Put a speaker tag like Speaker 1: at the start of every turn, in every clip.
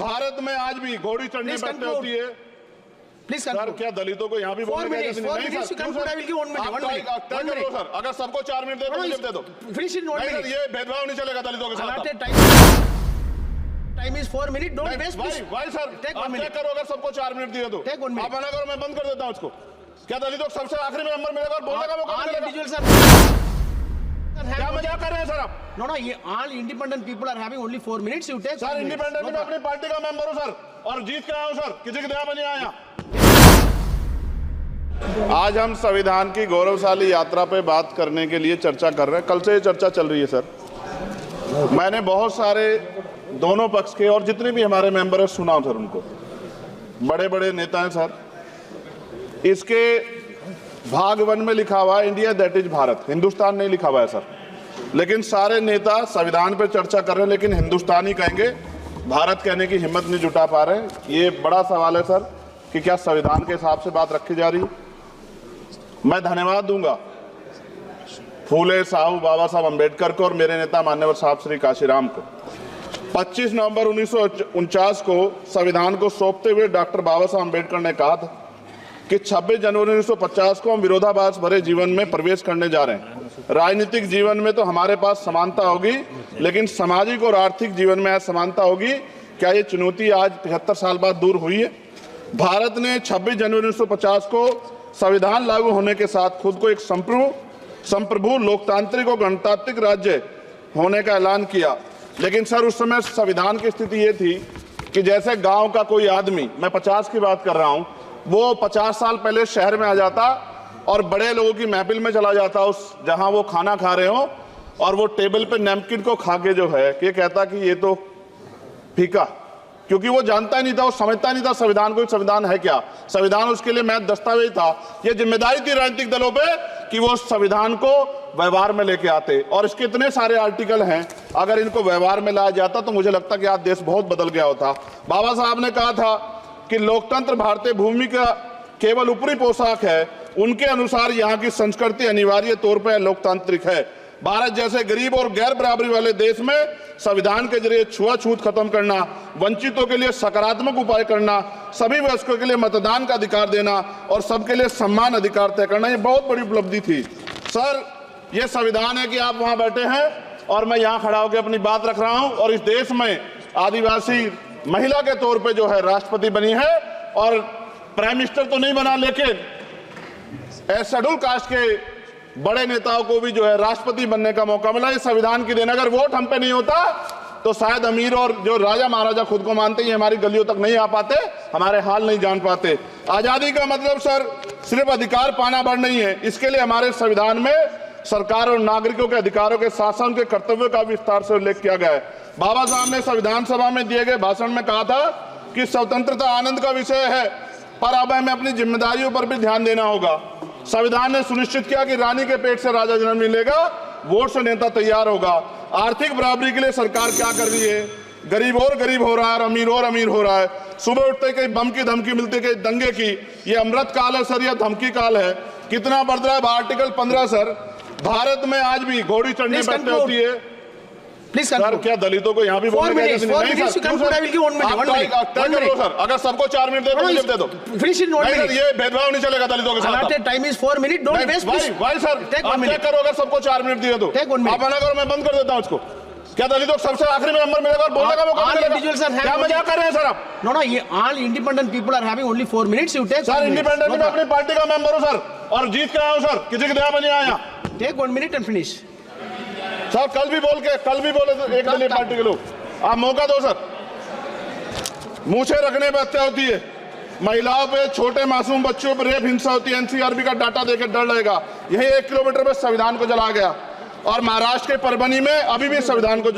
Speaker 1: भारत में आज भी घोड़ी चढ़ने बैठते होती है।
Speaker 2: प्लीज
Speaker 1: सर, क्या दलितों को यहाँ भी बोलने की इजाजत नहीं? नहीं सर, अगर सबको 4 मिनट दे तो मुझे दे दो। नहीं सर, ये भेदभाव नहीं चलेगा दलितों के साथ।
Speaker 2: Time is 4 minute, don't waste.
Speaker 1: भाई सर, आप चेक करो, अगर सबको 4 मिनट दिए तो आप मना करो, मैं बंद कर देता हूँ इसको। क्या दलितों को सबसे आखिरी में नंबर मिलेगा और बोलने का मौका मिलेगा? क्या मजाक कर रहे हैं सर आप?
Speaker 2: No, all independent people are having only 4 minutes. You take.
Speaker 1: Sir, independent में अपनी पार्टी का मेंबर हूँ सर, और जीत के आया हूँ सर, किसी की दया में नहीं आया। आज हम संविधान की गौरवशाली यात्रा पे बात करने के लिए चर्चा कर रहे हैं। कल से ये चर्चा चल रही है सर। मैंने बहुत सारे दोनों पक्ष के और जितने भी हमारे मेंबर हैं सुना सर, उनको बड़े बड़े नेता हैं सर। इसके भाग 1 में लिखा हुआ है India that is Bharat, Hindustan नहीं लिखा हुआ है सर। लेकिन सारे नेता संविधान पर चर्चा कर रहे हैं, लेकिन हिंदुस्तान ही कहेंगे, भारत कहने की हिम्मत नहीं जुटा पा रहे। ये बड़ा सवाल है सर कि क्या संविधान के हिसाब से बात रखी जा रही है। मैं धन्यवाद दूंगा फूले साहू बाबा साहब अम्बेडकर को और मेरे नेता मान्यवर साहब श्री काशीराम को। 25 नवंबर 1949 को संविधान को सौंपते हुए डॉक्टर बाबा साहब अम्बेडकर ने कहा था कि 26 जनवरी 1950 को हम विरोधाभास भरे जीवन में प्रवेश करने जा रहे हैं। राजनीतिक जीवन में तो हमारे पास समानता होगी, लेकिन सामाजिक और आर्थिक जीवन में असमानता होगी। क्या ये चुनौती आज 75 साल बाद दूर हुई है? भारत ने 26 जनवरी 1950 को संविधान लागू होने के साथ खुद को एक संप्रभु लोकतांत्रिक और गणतांत्रिक राज्य होने का ऐलान किया। लेकिन सर, उस समय संविधान की स्थिति ये थी कि जैसे गांव का कोई आदमी, मैं 50 की बात कर रहा हूं, वो 50 साल पहले शहर में आ जाता और बड़े लोगों की महफिल में चला जाता, उस जहां वो खाना खा रहे हो, और वो टेबल पे नैपकिन को खा के जो है ये कहता कि ये तो फीका, क्योंकि वो जानता ही नहीं था, वो समझता नहीं था संविधान को, संविधान है क्या। संविधान उसके लिए महज दस्तावेज था। ये जिम्मेदारी थी राजनीतिक दलों पे कि वो संविधान को व्यवहार में लेके आते, और इसके इतने सारे आर्टिकल हैं, अगर इनको व्यवहार में लाया जाता तो मुझे लगता कि आज देश बहुत बदल गया होता। बाबा साहब ने कहा था कि लोकतंत्र भारतीय भूमि का केवल ऊपरी पोशाक है, उनके अनुसार यहाँ की संस्कृति अनिवार्य तौर पर लोकतांत्रिक है। भारत जैसे गरीब और गैर बराबरी वाले देश में संविधान के जरिए छुआछूत खत्म करना, वंचितों के लिए सकारात्मक उपाय करना, सभी वयस्कों के लिए मतदान का अधिकार देना और सबके लिए सम्मान अधिकार तय करना, ये बहुत बड़ी उपलब्धि थी सर। ये संविधान है कि आप वहां बैठे हैं और मैं यहाँ खड़ा होकर अपनी बात रख रहा हूं, और इस देश में आदिवासी महिला के तौर पे जो है राष्ट्रपति बनी है, और प्राइम मिनिस्टर तो नहीं बना, लेकिन शेड्यूल कास्ट के बड़े नेताओं को भी जो है राष्ट्रपति बनने का मौका मिला। ये संविधान की देन। अगर वोट हम पे नहीं होता तो शायद अमीर और जो राजा महाराजा खुद को मानते हैं हमारी गलियों तक नहीं आ पाते, हमारे हाल नहीं जान पाते। आजादी का मतलब सर सिर्फ अधिकार पाना भर नहीं है, इसके लिए हमारे संविधान में सरकार और नागरिकों के अधिकारों के साथ साथ उनके कर्तव्यों का विस्तार से उल्लेख किया गया है। बाबा साहब ने संविधान सभा में दिए गए भाषण में कहा था कि स्वतंत्रता आनंद का विषय है, पर अब हमें अपनी जिम्मेदारियों पर भी ध्यान देना होगा। संविधान ने सुनिश्चित किया कि रानी के पेट से राजा जन्म नहीं लेगा, वोट से नेता तैयार होगा। आर्थिक बराबरी के लिए सरकार क्या कर रही है? गरीब और गरीब हो रहा है और अमीर हो रहा है। सुबह उठते कहीं बम की धमकी मिलती, कहीं दंगे की। ये अमृत काल है सर, यह धमकी काल है। कितना बढ़ रहा है आर्टिकल 15 सर। भारत में आज भी घोड़ी चढ़ने बैठते होती है। सर, क्या दलितों को यहाँ भी बोलने की इजाजत नहीं? नहीं सर, अगर सबको 4 मिनट दे तो मुझे दे दो। नहीं सर, ये भेदभाव नहीं चलेगा दलितों के साथ।
Speaker 2: Time is 4 minute, don't waste.
Speaker 1: भाई सर, आप चेक करो, अगर सबको 4 मिनट दिए तो आप मना करो, मैं बंद कर देता हूँ इसको। क्या दलितों को सबसे आखिरी में नंबर मिलेगा और बोलने का मौका मिलेगा? क्या मजाक कर रहे हैं सर आप?
Speaker 2: all independent people are having only 4 minutes. You take.
Speaker 1: Sir, independent में अपनी पार्टी का मेंबर हूँ सर, और जीत के आया हूँ सर, किसी की दया में नहीं आया।
Speaker 2: Take 1 minute and finish.
Speaker 1: Sir, कल भी बोले तो एक दलीय पार्टी के लोग, आप मौका दो सर। मूछे रखने पर हत्या होती है, महिलाओं पे, छोटे मासूम बच्चों पर रेप हिंसा होती है। एनसीआरबी का डाटा देकर डर लगेगा। यही 1 किलोमीटर में संविधान को जलाया गया, और महाराष्ट्र के परभनी में अभी भी संविधान को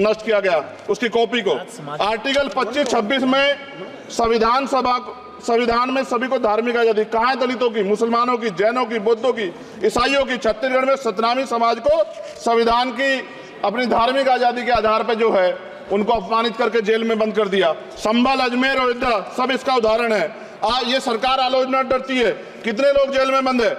Speaker 1: नष्ट किया गया, उसकी कॉपी को। आर्टिकल 25-26 में संविधान में सभी को धार्मिक आजादी। कहाँ है दलितों की, मुसलमानों की, जैनों की, बौद्धों की, ईसाइयों की? छत्तीसगढ़ में सतनामी समाज को संविधान की अपनी धार्मिक आजादी के आधार पर जो है उनको अपमानित करके जेल में बंद कर दिया। संभल, अजमेर, अयोध्या सब इसका उदाहरण है। ये सरकार आलोचना डरती है। कितने लोग जेल में बंद है?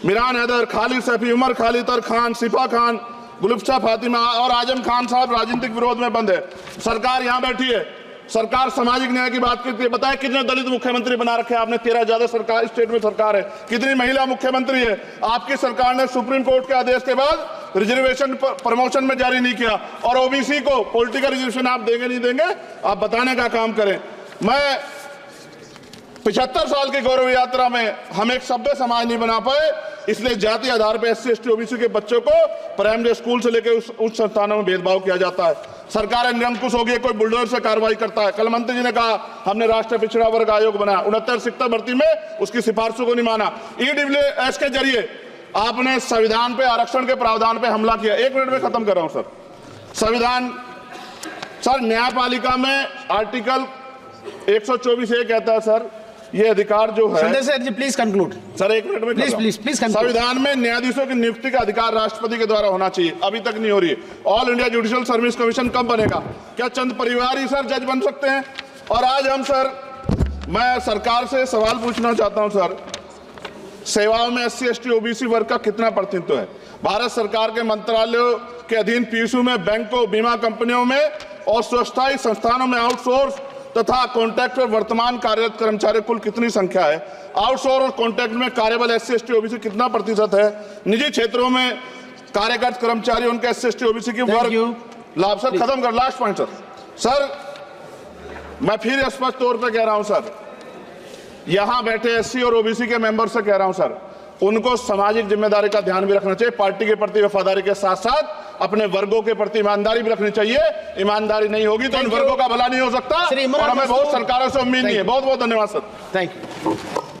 Speaker 1: मिरान हैदर, खालिद सैफी, उमर खालिद खान, सिफा खान, गुलफ्शा फातिमा और आजम खान साहब राजनीतिक विरोध में बंद है। सरकार यहाँ बैठी है, सरकार सामाजिक न्याय की बात करती है। बताएं कितने दलित मुख्यमंत्री बना रखे हैं आपने? 13 ज्यादा सरकार स्टेट में सरकार है। कितनी महिला मुख्यमंत्री है? आपकी सरकार ने सुप्रीम कोर्ट के आदेश के बाद रिजर्वेशन प्रमोशन में जारी नहीं किया। और ओबीसी को पॉलिटिकल रिजर्वेशन आप देंगे नहीं देंगे, आप बताने का काम करें। मैं 75 साल की गौरव यात्रा में हम एक सभ्य समाज नहीं बना पाए, इसलिए जाति आधार पर SC ST OBC के बच्चों को प्राइमरी स्कूल से लेकर उच्च संस्थानों में भेदभाव किया जाता है। सरकार निरंकुश हो गई, कोई बुलडोजर से कार्रवाई करता है। कल मंत्री जी ने कहा हमने राष्ट्रीय पिछड़ा वर्ग आयोग बनाया, 69 शिक्षक भर्ती में उसकी सिफारिशों को नहीं माना। EWS के जरिए आपने संविधान पे आरक्षण के प्रावधान पे हमला किया। 1 मिनट में खत्म कर रहा हूं सर। संविधान सर न्यायपालिका में आर्टिकल 124 ये कहता है सर, ये अधिकार जो है।
Speaker 2: Sanjay sir ji please conclude
Speaker 1: sir 1 minute में
Speaker 2: प्लीज
Speaker 1: संविधान में न्यायाधीशों की नियुक्ति का अधिकार राष्ट्रपति के द्वारा होना चाहिए, अभी तक नहीं हो रही है। All India judicial service commission कब बनेगा? क्या चंद परिवार ही सर जज बन सकते हैं? और आज हम सर, मैं सरकार से सवाल पूछना चाहता हूं सर, सेवाओं में SC ST OBC वर्ग का कितना प्रतिनिधित्व है? भारत सरकार के मंत्रालयों के अधीन PSU में, बैंकों, बीमा कंपनियों में और स्वच्छता संस्थानों में आउटसोर्स तथा कॉन्ट्रैक्ट पर वर्तमान कार्यरत कर्मचारी कुल कितनी संख्या है? आउटसोर्स और कॉन्ट्रैक्ट में कार्यबल SC ST OBC कितना प्रतिशत है? निजी क्षेत्रों में कार्यरत कर्मचारी उनके SC ST OBC की वर्ग लाभ। सर खत्म कर, लास्ट पॉइंट सर मैं फिर स्पष्ट तौर पर कह रहा हूं सर, यहां बैठे SC और OBC के मेंबर से कह रहा हूं सर, उनको सामाजिक जिम्मेदारी का ध्यान भी रखना चाहिए। पार्टी के प्रति वफादारी के साथ साथ अपने वर्गों के प्रति ईमानदारी भी रखनी चाहिए। ईमानदारी नहीं होगी तो इन वर्गों का भला नहीं हो सकता और हमें बहुत सरकारों से उम्मीद नहीं है। बहुत बहुत धन्यवाद सर।
Speaker 2: Thank you.